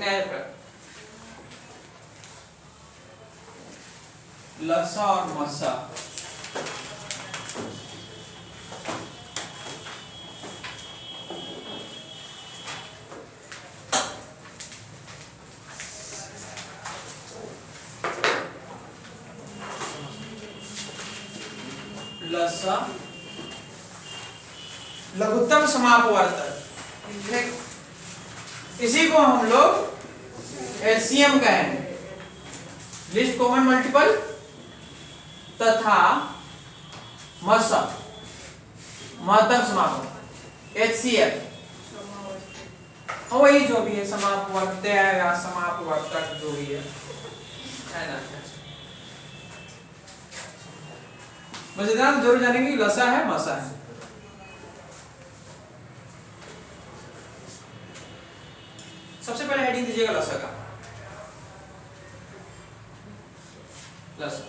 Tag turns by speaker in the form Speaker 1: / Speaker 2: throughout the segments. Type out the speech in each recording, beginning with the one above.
Speaker 1: नया चैप्टर लसा और मसा। लसा लघुत्तम समापवर्तक, इसी को हम लोग एलसीएम कहेंगे, लिस्ट कॉमन मल्टीपल, तथा मसा महत्तम समापवर्तक एचसीएफ, वही जो भी है समापवर्तक या समापवर्तक जो भी है ना। बस इतना जरूर जानेंगे कि लसा है मसा है। सबसे पहले हेडिंग दीजिएगा लसा का, लसा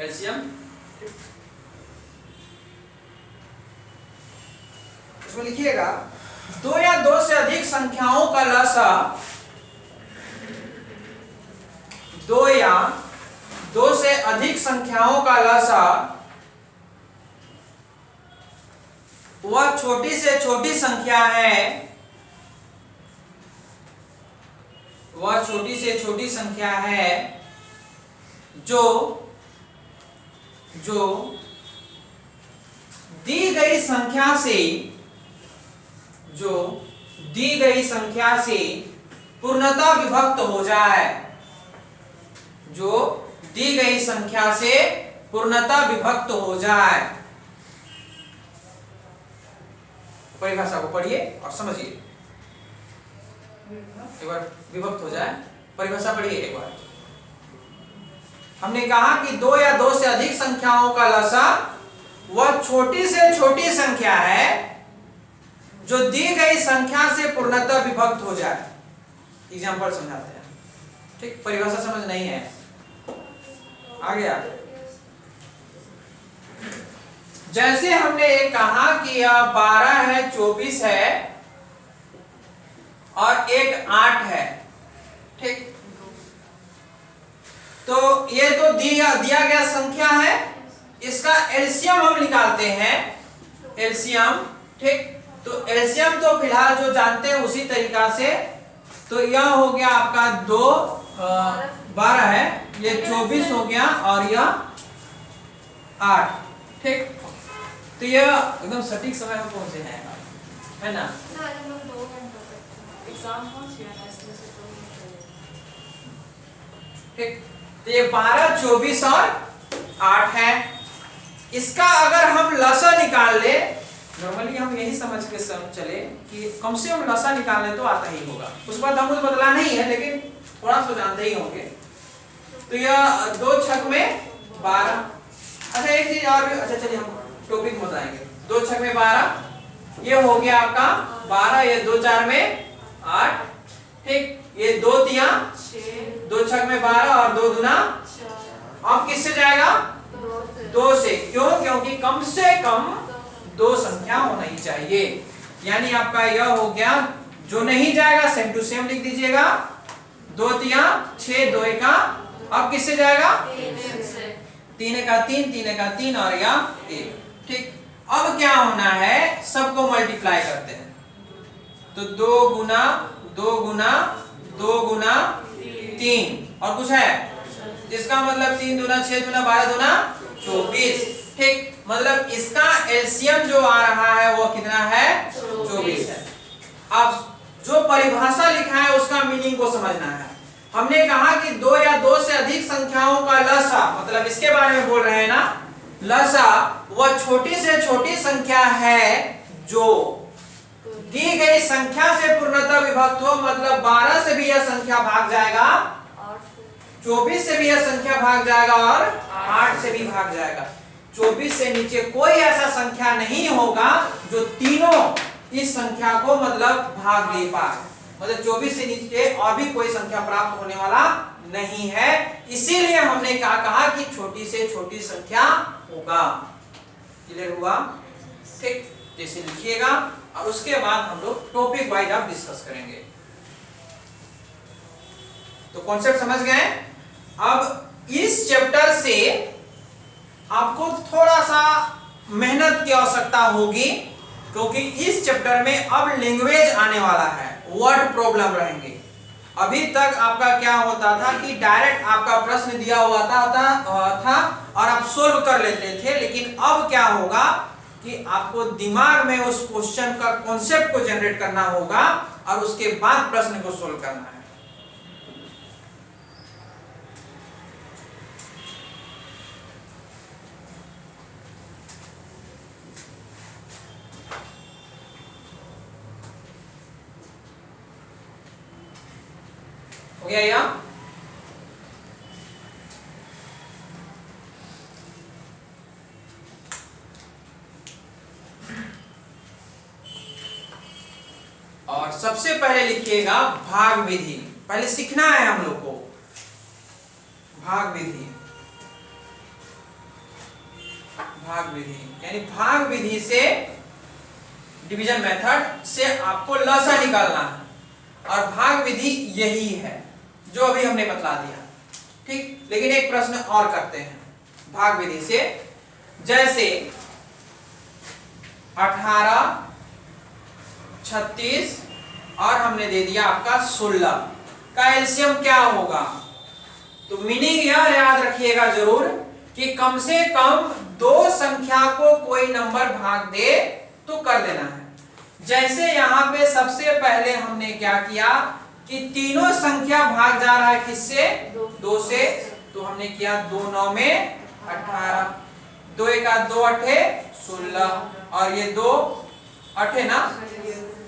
Speaker 1: एलसीएम, इसमें लिखिएगा दो या दो से अधिक संख्याओं का लसा, दो या दो से अधिक संख्याओं का लसा वह छोटी से छोटी संख्या है, वह छोटी से छोटी संख्या है जो दी गई संख्या से, जो दी गई संख्या से पूर्णतः विभक्त हो जाए, जो दी गई संख्या से पूर्णतः विभक्त हो जाए। परिभाषा को पढ़िए और समझिए, एक बार विभक्त हो जाए, परिभाषा पढ़िए एक बार। हमने कहा कि दो या दो से अधिक संख्याओं का लसा वह छोटी से छोटी संख्या है जो दी गई संख्या से पूर्णतः विभक्त हो जाए। एग्जाम्पल समझाते हैं, ठीक, परिभाषा समझ नहीं है, आ गया। जैसे हमने एक कहा कि यह 12 है, 24 है और एक 8 है, ठीक, तो ये तो दिया गया संख्या है, इसका एलसीएम हम निकालते हैं, एलसीएम, ठीक। तो एलसीएम तो फिलहाल जो जानते हैं उसी तरीका से, तो यह हो गया आपका 12 है, ये 24 हो गया और यह 8, ठीक। तो यह एकदम सटीक समय में पहुंचे हैं, है ना। ठीक, तो ये 12, 24 और 8 है। इसका अगर हम लसा निकाल ले, नॉर्मली हम यही समझ के चले कि कम से कम लसा निकालने तो आता ही होगा, उस बात हमको बदला नहीं है, लेकिन थोड़ा सा जानते ही होंगे। तो यह 2 छक में 12। अच्छा एक चीज और, अच्छा चलिए हम टॉपिक बताएंगे। 2 छक में 12, ये हो गया आपका 12, ये 2 4 में 8, ठीक, ये 2 तिया 6, 2 छक में 12 और 2 दूना 4। अब किससे जाएगा? 2 से। क्यों? क्योंकि कम से कम 2 संख्या होना ही चाहिए। यानी आपका यह हो गया, जो नहीं जाएगा सेम टू सेम लिख दीजिएगा, 2 तिया 6, 2 एका, अब किससे जाएगा? 3 एका 3, 3 एका 3 और या 1, ठीक। अब क्या होना है, सबको मल्टीप्लाई करते हैं, तो 2 गुना 2 गुना 2 गुना 3 और कुछ है, इसका मतलब 3 दूना 6 दूना 12 दूना 24, ठीक। मतलब इसका एलसीएम जो आ रहा है वो कितना है? 24 है। अब जो परिभाषा लिखा है उसका मीनिंग को समझना है। हमने कहा कि 2 या 2 से अधिक संख्याओं का लसा, मतलब इसके बारे में बोल रहे हैं ना, लसा वह छोटी से छोटी संख्या है जो दी गई संख्या से पूर्णतः विभक्त हो, मतलब 12 से भी यह संख्या भाग जाएगा, 24 से भी यह संख्या भाग जाएगा और 8 से भी भाग जाएगा। 24 से नीचे कोई ऐसा संख्या नहीं होगा जो तीनों इस संख्या को मतलब भाग ले पाए, मतलब 24 से नीचे और भी कोई संख्या प्राप्त होने वाला नहीं है। इसीलिए हमने क्या कहा कि छोटी से छोटी संख्या होगा। क्लियर हुआ? ठीक। जैसे लिखिएगा और उसके बाद हम लोग टॉपिक वाइज आप डिस्कस करेंगे। तो कॉन्सेप्ट समझ गए? अब इस चैप्टर से आपको थोड़ा सा मेहनत की आवश्यकता होगी, क्योंकि इस चैप्टर में अब लैंग्वेज आने वाला है, वर्ड प्रॉब्लम रहेंगे। अभी तक आपका क्या होता था कि डायरेक्ट आपका प्रश्न दिया हुआ था और आप सोल्व कर लेते थे, लेकिन अब क्या होगा कि आपको दिमाग में उस क्वेश्चन का कॉन्सेप्ट को जनरेट करना होगा और उसके बाद प्रश्न को सोल्व करना है। हो गया या? और सबसे पहले लिखिएगा भाग विधि। पहले सीखना है हम लोग को भाग विधि। भाग विधि यानी भाग विधि से, डिवीजन मेथड से आपको लसा निकालना है और भाग विधि यही है जो अभी हमने बतला दिया। ठीक, लेकिन एक प्रश्न और करते हैं भाग विधि से। जैसे 18, 36 और हमने दे दिया आपका 16 का एलसीएम क्या होगा? तो मीनिंग यह याद रखिएगा जरूर कि कम से कम दो संख्या को कोई नंबर भाग दे तो कर देना है। जैसे यहाँ पे सबसे पहले हमने क्या किया कि तीनों संख्या भाग जा रहा है किससे? 2 से। तो हमने किया 2 9 में 18, 2 1 2 8 16 और ये 2 8 ना।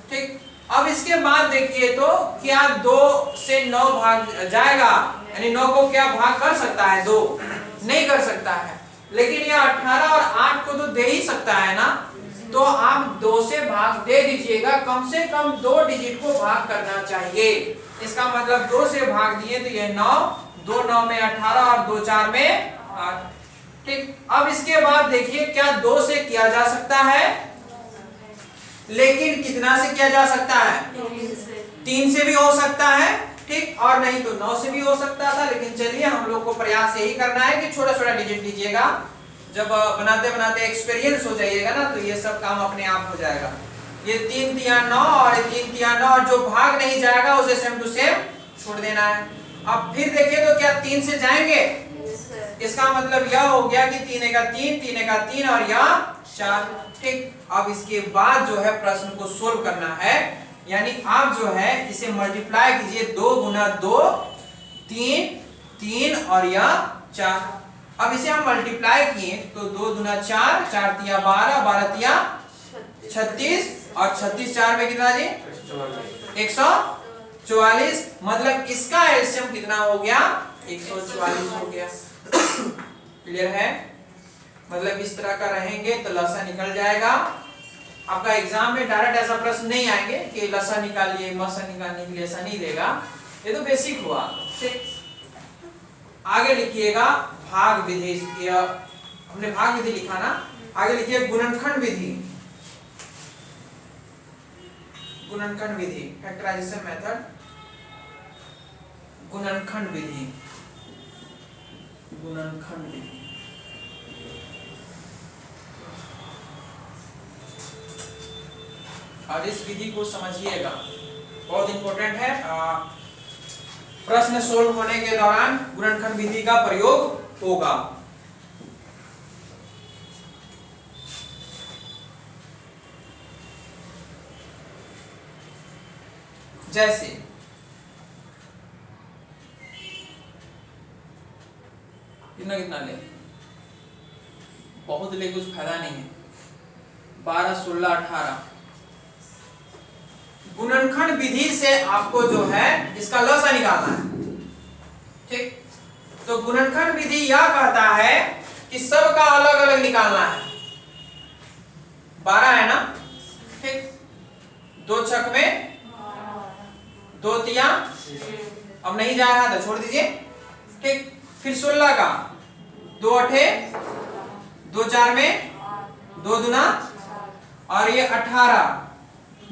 Speaker 1: ठीक, अब इसके बाद देखिए तो क्या 2 से 9 भाग जाएगा? यानी 9 को क्या भाग कर सकता है? 2 नहीं कर सकता है, लेकिन ये 18 और 8 को तो दे ही सकता है ना। तो आप 2 से भाग दे दीजिएगा, कम से कम 2 डिजिट को भाग करना चाहिए। इसका मतलब 2 से भाग दिए तो ये 9, 2 9 में 18 और 2 4 में 8। ठीक, अब इसके बाद देखिए क्या 2 से किया जा सकता है, लेकिन कितना से किया जा सकता है? 3 से भी हो सकता है। ठीक, और नहीं तो 9 से भी हो सकता था, लेकिन चलिए हम लोग को प्रयास यही करना है कि छोटा छोटा डिजिट लीजिएगा। जब बनाते बनाते एक्सपीरियंस हो जाइएगा ना तो ये सब काम अपने आप हो जाएगा। ये 3 तिया 9 और 3 तिया 9 और जो भाग नहीं जाएगा उसे सेम टू सेम छोड़ देना है। अब फिर देखिए तो क्या 3 से जाएंगे? इसका मतलब यह हो गया कि 3 का 3, 3 का 3 और यह 4। ठीक, अब इसके बाद जो है प्रश्न को सोल्व करना है, यानी आप जो है इसे मल्टीप्लाई कीजिए। 2 गुना 2 3, 3 और यह 4। अब इसे हम मल्टीप्लाई किए तो 2 गुना 4, 4 तिया 12, 12 तिया 36 और 36 4 में कितना जी? 144। मतलब इसका एलसीएम कितना हो गया? 144 हो गया। क्लियर है? मतलब इस तरह का रहेंगे तो लसा निकल जाएगा। आपका एग्जाम में डायरेक्ट ऐसा प्रश्न नहीं आएंगे कि लसा निकालिए, मसा निकालने के लिए, ऐसा नहीं देगा। ये तो बेसिक हुआ। ठीक, आगे लिखिएगा भाग विधि। हमने भाग विधि लिखा ना, आगे लिखिए गुणनखंड विधि। गुणनखंड विधि, फैक्टराइजेशन मेथड, गुणनखंड विधि। गुणनखंड विधि और इस विधि को समझिएगा, बहुत इंपॉर्टेंट है। प्रश्न सोल्व होने के दौरान गुणनखंड विधि का प्रयोग होगा। जैसे कितना कितना ले, बहुत ले कुछ फायदा नहीं है। 12 16 18 गुणनखंड विधि से आपको जो है इसका लसा निकालना है। ठीक, तो गुणनखंड विधि यह कहता है कि सबका अलग अलग निकालना है। 12 है ना। ठीक, 2 छक में 2 तिया, अब नहीं जा रहा तो छोड़ दीजिए। ठीक, फिर 16 का 2 8, 2 4 में 2 दूना और ये 18,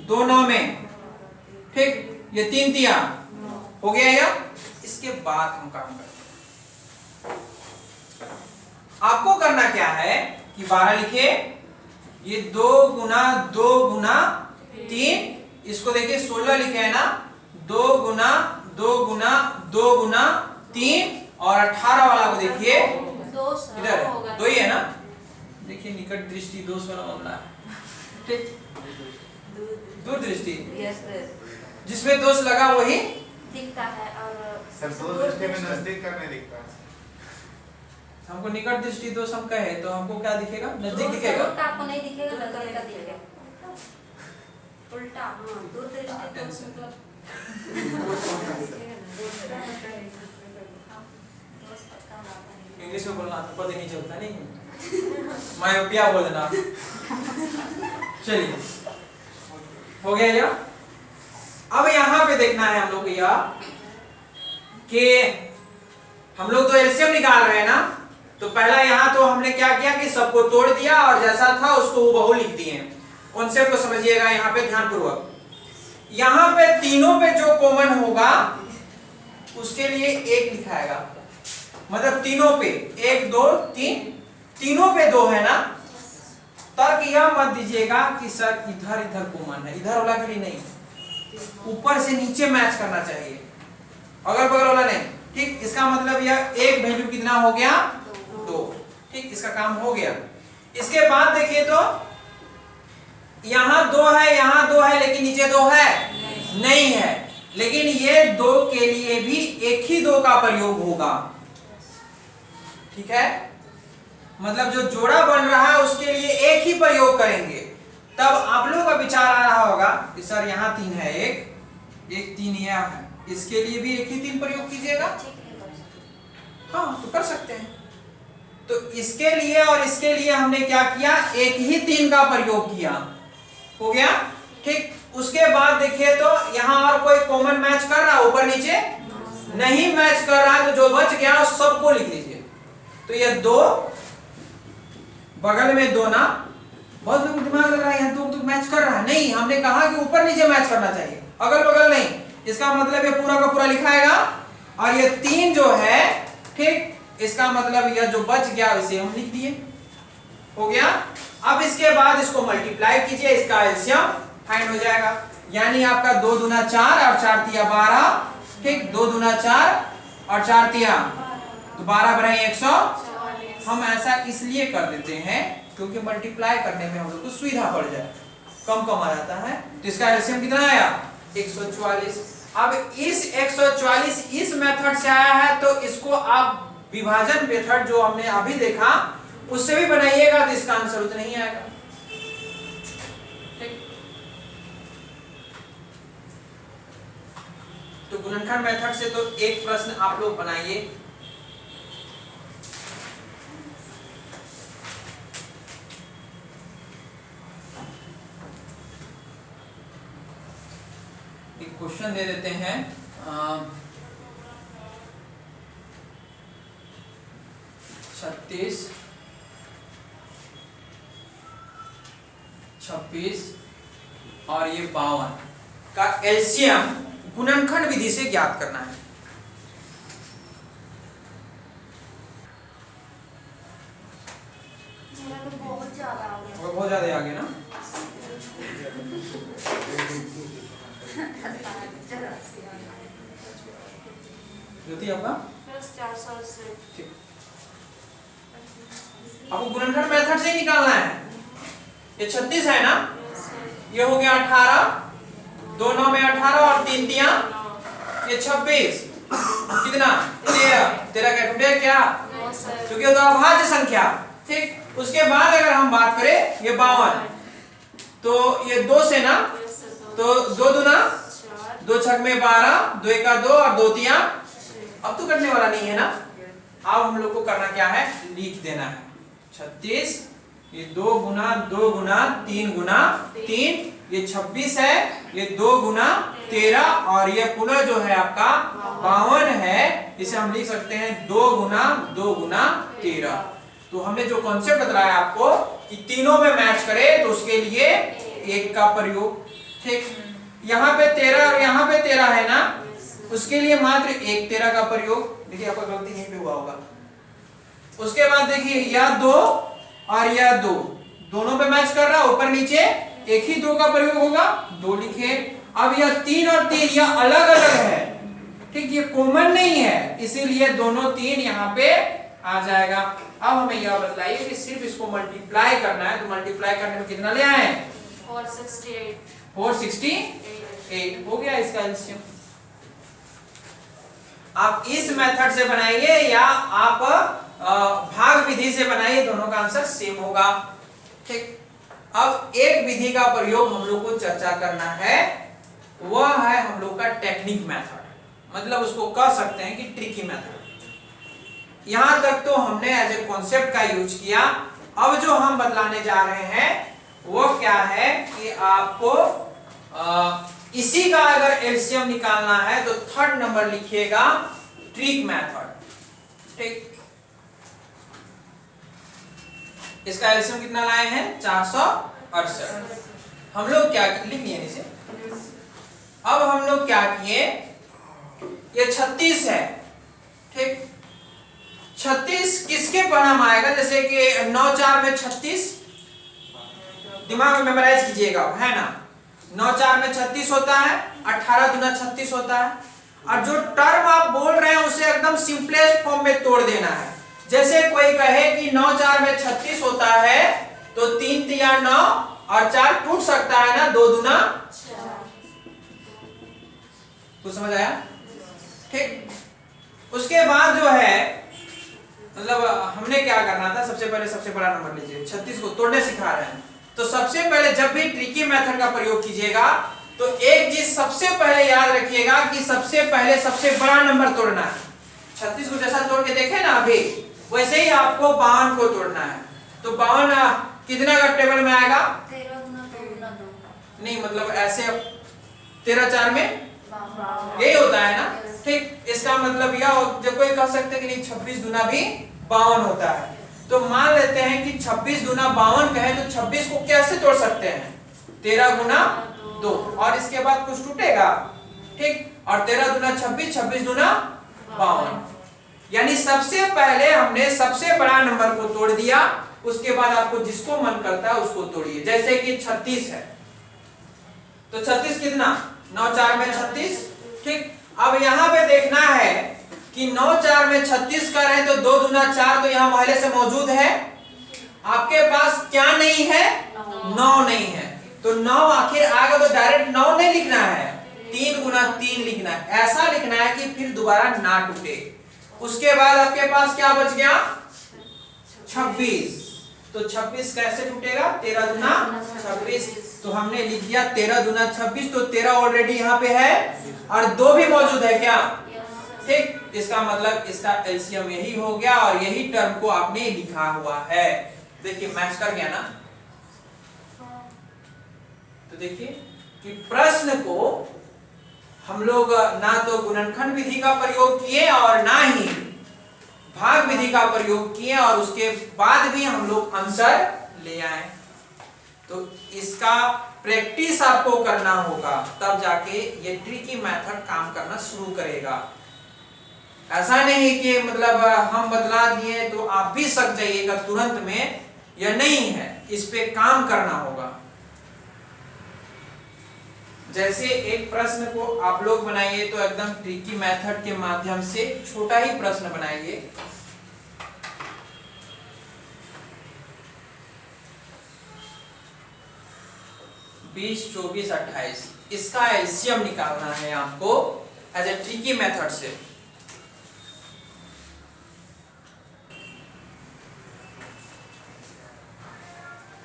Speaker 1: 2 9 में, ठीक, ये 3 तिया हो गया या? इसके बाद हम काम करते हैं। आपको करना क्या है कि 12 लिखे, ये 2 गुना 2 गुना 3, इसको देखिए 16 लिखे है ना, 2 गुना 2 गुना 2 गुना 3, और 18 वाला को देखिए इधर 2 ही है ना, देखिए निकट दृष्टि दोष वाला मामला है, ठीक, दूर दृष्टि जिसमें दोष लगा वही
Speaker 2: दिखता है, और
Speaker 3: सर दूर दृष्टि में नजदीक का नहीं दिखता।
Speaker 1: हमको निकट दृष्टि दोष हम कहे तो हमको क्या दिखेगा? नजदीक दिखेगा,
Speaker 2: आपको नहीं दिखेगा, लगा का दिखेगा उल्टा। हाँ, दूर दृष्टि दोष मतलब
Speaker 1: इंग्लिश में बोलना तो पता नहीं चलता, नहीं मायोपिया बोल देना। चलिए हो गया या? अब यहाँ पे देखना है हम लोग यह कि हम लोग तो एलसीएम निकाल रहे हैं ना, तो पहला यहाँ तो हमने क्या किया कि सबको तोड़ दिया और जैसा था उसको बहु लिख दिए। कॉन्सेप्ट को समझिएगा यहाँ पे ध्यानपूर्वक। यहाँ पे तीनों पे जो कॉमन होगा उसके लिए 1 लिखाएगा, मतलब तीनों पे 1 2 3, तीनों पे 2 है ना। तर्क यह मत दीजिएगा कि सर इधर इधर कॉमन है, इधर वाला के लिए नहीं, ऊपर से नीचे मैच करना चाहिए, अगल बगल वाला नहीं, ठीक। इसका मतलब यह एक वैल्यू कितना हो गया? 2, ठीक, इसका काम हो गया। इसके बाद देखिए तो यहाँ 2 है, यहाँ 2 है, लेकिन नीचे 2 है नहीं है, लेकिन ये 2 के लिए भी एक ही 2 का प्रयोग होगा, ठीक है। मतलब जो जोड़ा बन रहा है उसके लिए एक ही प्रयोग करेंगे। तब आप लोगों का विचार आ रहा होगा कि सर यहाँ 3 है, एक 3 यहाँ है, इसके लिए भी एक ही 3 प्रयोग कीजिएगा। हाँ तो कर सकते हैं। तो इसके लिए और इसके लिए हमने क्या किया? एक ही 3 का प्रयोग किया, हो गया, ठीक। उसके बाद देखिए तो यहाँ और कोई कॉमन मैच कर रहा है? ऊपर नीचे नहीं मैच कर रहा है, तो जो बच गया उस सबको लिख लीजिए। तो ये 2 बगल में 2 ना, बहुत लोग दिमाग लग रहा है यहाँ 2 मैच कर रहा है, नहीं, हमने कहा कि ऊपर नीचे मैच करना चाहिए, अगल बगल नहीं। इसका मतलब ये पूरा का पूरा लिखाएगा, और ये 3 जो है, ठीक, इसका मतलब यह जो बच गया इसे हम लिख दिए, हो गया। अब इसके बाद इसको मल्टीप्लाई कीजिए, इसका एलसीएम फाइंड हो जाएगा, यानी आपका 2 दूना 4 और 4 तिया 12, ठीक, 2 दूना 4 और 4 तिया तो 12 बराबर 100। हम ऐसा इसलिए कर देते हैं क्योंकि मल्टीप्लाई करने में हम लोग को सुविधा पड़ जाए, कम आ जाता है। तो इसका एलसीएम कितना आया? 144। अब इस 144 इस मेथड से आया है, तो इसको आप विभाजन मेथड जो हमने अभी देखा उससे भी बनाइएगा तो इसका आंसर उतना ही आएगा, ठीक। तो गुणनखंड मेथड से तो एक प्रश्न आप लोग बनाइए। एक क्वेश्चन दे देते हैं, 36, 26 और ये 52 का एलसीएम गुणनखंड विधि से ज्ञात करना है।
Speaker 2: बहुत
Speaker 1: ज्यादा आगे ना, ज्योति आपका ठीक। आपको गुणनखंड मेथड से ही निकालना है। ये 36 है ना, ये हो गया 18, 2 9 में 18 और 3 तिया ये 26, कितना 13 का टूटे क्या, क्योंकि तो अभाज्य संख्या, ठीक। उसके बाद अगर हम बात करें ये 52, तो ये 2 से ना, तो 2 दूना 2 छक में 12, 2 एका 2 और 2 तिया, अब तो कटने वाला नहीं है ना। अब हम लोग को करना क्या है? लिख देना है 36, ये 2 गुना 2 गुना 3 गुना 3, ये 26 है, ये 2 गुना 13 और ये पुनः जो है आपका 52 है। इसे हम लिख सकते हैं 2 गुना 2 गुना 13। तो हमने जो कॉन्सेप्ट बताया आपको कि तीनों में मैच करे तो उसके लिए 1 का प्रयोग। ठीक, यहाँ पे 13 और यहाँ पे 13 है ना, उसके लिए मात्र 1 13 का प्रयोग। देखिए आपका गलती यहीं पे हुआ होगा। उसके बाद देखिए यह 2 और यह 2 दोनों पे मैच कर रहा है, ऊपर नीचे एक ही 2 का प्रयोग होगा, 2 लिखे। अब यह 3 और 3 यह अलग अलग है, ठीक, ये कॉमन नहीं है, इसीलिए दोनों 3 यहाँ पे आ जाएगा। अब हमें यह बताइए कि सिर्फ इसको मल्टीप्लाई करना है, तो मल्टीप्लाई करने में कितना ले आए? 468 हो गया इसका एलसीएम। आप इस मेथड से बनाइए या आप भाग विधि से बनाइए, दोनों का आंसर सेम होगा। ठीक, अब एक विधि का प्रयोग हम लोग को चर्चा करना है, वह है हम लोग का टेक्निक मेथड, मतलब उसको कह सकते हैं कि ट्रिकी मेथड। यहां तक तो हमने एज ए कॉन्सेप्ट का यूज किया। अब जो हम बदलाने जा रहे हैं वो क्या है कि आपको इसी का अगर एलसीएम निकालना है तो 3rd नंबर लिखिएगा, ट्रिक मेथड। ठीक, इसका एलसीएम कितना लाए हैं? 468। हम लोग क्या लिख लिए इसे। अब हम लोग क्या किए, ये 36 है। ठीक, 36 किसके परिणाम आएगा? जैसे कि 9 4 में 36, दिमाग में मेमोराइज कीजिएगा, है ना। 9 4 में 36 होता है, 18 दूना 36 होता है। और जो टर्म आप बोल रहे हैं उसे एकदम सिंपलेस्ट फॉर्म में तोड़ देना है। जैसे कोई कहे कि 9 4 में 36 होता है, तो 3 3 9 और 4 टूट सकता है ना, 2 दूना 4। कुछ समझ आया? ठीक, उसके बाद जो है मतलब हमने क्या करना था, सबसे पहले सबसे बड़ा नंबर लीजिए, 36 को तोड़ने सिखा रहे हैं। तो सबसे पहले जब भी ट्रिकी मेथड का प्रयोग कीजिएगा तो एक चीज सबसे पहले याद रखिएगा कि सबसे पहले सबसे बड़ा नंबर तोड़ना है। 36 को जैसा तोड़ के देखे ना अभी, वैसे ही आपको 52 को तोड़ना है। तो 52 कितना का टेबल में आएगा?
Speaker 2: 13 गुना 2 गुना 2।
Speaker 1: नहीं मतलब ऐसे 13 4 में यही होता है ना। ठीक, इसका मतलब यह जब कोई कह सकते कि नहीं 26 दूना भी 52 होता है, तो मान लेते हैं कि 26 दूना 52 कहे तो 26 को कैसे तोड़ सकते हैं? 13 गुना 2 और इसके बाद कुछ टूटेगा। ठीक, और 13 दूना 26, 26 दूना 52, यानी सबसे पहले हमने सबसे बड़ा नंबर को तोड़ दिया। उसके बाद आपको जिसको मन करता है उसको तोड़िए। जैसे कि 36 है तो 36 कितना? 9 4 में 36। ठीक, अब यहाँ पे देखना है कि 9 4 में 36 कर रहे हैं तो 2 दूना 4, तो यहाँ पहले से मौजूद है। आपके पास क्या नहीं है? 9 नहीं है, तो 9 आखिर आएगा तो डायरेक्ट 9 नहीं लिखना है, 3 गुना 3 लिखना है। ऐसा लिखना है कि फिर दोबारा ना टूटे। उसके बाद आपके पास क्या बच गया? 26। तो 26 कैसे टूटेगा? 13 दूना 26। तो हमने लिख दिया 13 दूना 26, तो 13 ऑलरेडी यहाँ पे है और 2 भी मौजूद है क्या? ठीक, इसका मतलब इसका एलसीएम यही हो गया और यही टर्म को आपने लिखा हुआ है। देखिए मैच कर गया ना। तो देखिए कि प्रश्न को हम लोग ना तो गुणनखंड विधि का प्रयोग किए और ना ही भाग विधि का प्रयोग किए, और उसके बाद भी हम लोग आंसर ले आए। तो इसका प्रैक्टिस आपको करना होगा, तब जाके ये ट्रिकी मेथड काम करना शुरू करेगा। ऐसा नहीं कि मतलब हम बदला दिए तो आप भी सक जाइएगा तुरंत में, यह नहीं है, इस पे काम करना होगा। जैसे एक प्रश्न को आप लोग बनाइए तो एकदम ट्रिकी मेथड के माध्यम से छोटा ही प्रश्न बनाइए। बीस 24 28 इसका एलसीएम निकालना है आपको एज ए ट्रिकी मेथड से।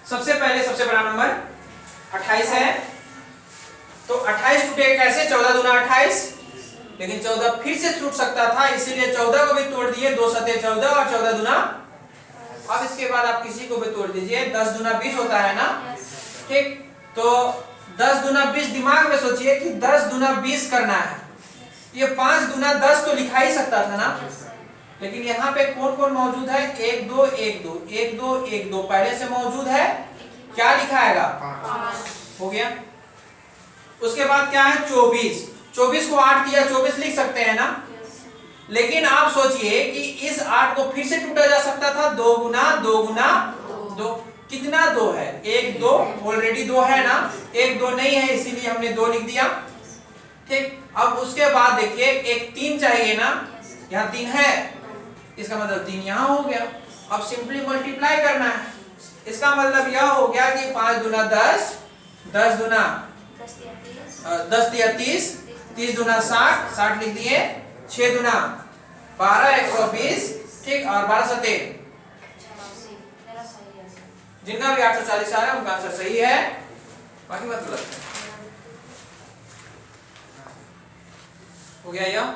Speaker 1: सबसे पहले सबसे बड़ा नंबर 28 है, तो 28 टूटेगा कैसे? 14 दूना 28, लेकिन 14 फिर से टूट सकता था, इसीलिए 14 को भी तोड़ दिए, 2 7 14 और 14 दूना। अब इसके बाद आप किसी को भी तोड़ दीजिए, 10 दूना 20 होता है ना। ठीक, तो 10 दूना 20, दिमाग में सोचिए कि 10 दूना 20 करना है, ये 5 दूना 10 तो लिखा ही सकता था ना। लेकिन यहाँ पे कौन कौन मौजूद है? 1 2 1 2 1 2 1 2 पहले से मौजूद है। क्या लिखाएगा?
Speaker 3: 5
Speaker 1: हो गया। उसके बाद क्या है? 24 24 को 8 किया 24 लिख सकते हैं ना। लेकिन आप सोचिए कि इस 8 को फिर से टूटा जा सकता था 2 गुना 2 गुना 2। कितना 2 है? 1 2 ऑलरेडी 2 है ना, 1 2 नहीं है इसीलिए हमने 2 लिख दिया। ठीक, अब उसके बाद देखिए एक 3 चाहिए ना, यहाँ 3 है, इसका मतलब 3 यहाँ हो गया। अब सिंपली मल्टीप्लाई करना है। इसका मतलब यह हो गया कि 5 दूना 10 10 दूना 10 या 30 30 दूना 60 60 लिख दिए, 6 दूना 12 120। ठीक, और 12 सते जिनका भी 840 आ रहा है उनका आंसर सही है, बाकी बात गलत है। हो गया यह?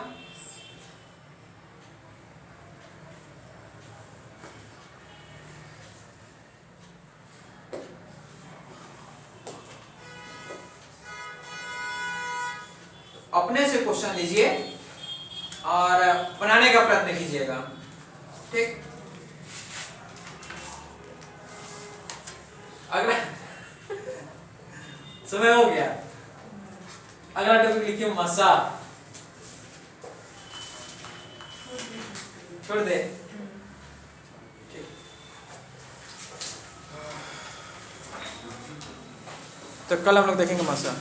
Speaker 1: अपने से क्वेश्चन लीजिए और बनाने का प्रयत्न कीजिएगा। ठीक, अगला समय हो गया। अगला टॉपिक लिखिए मसा। छोड़ दे। ठीक, तो कल हम लोग देखेंगे मसा।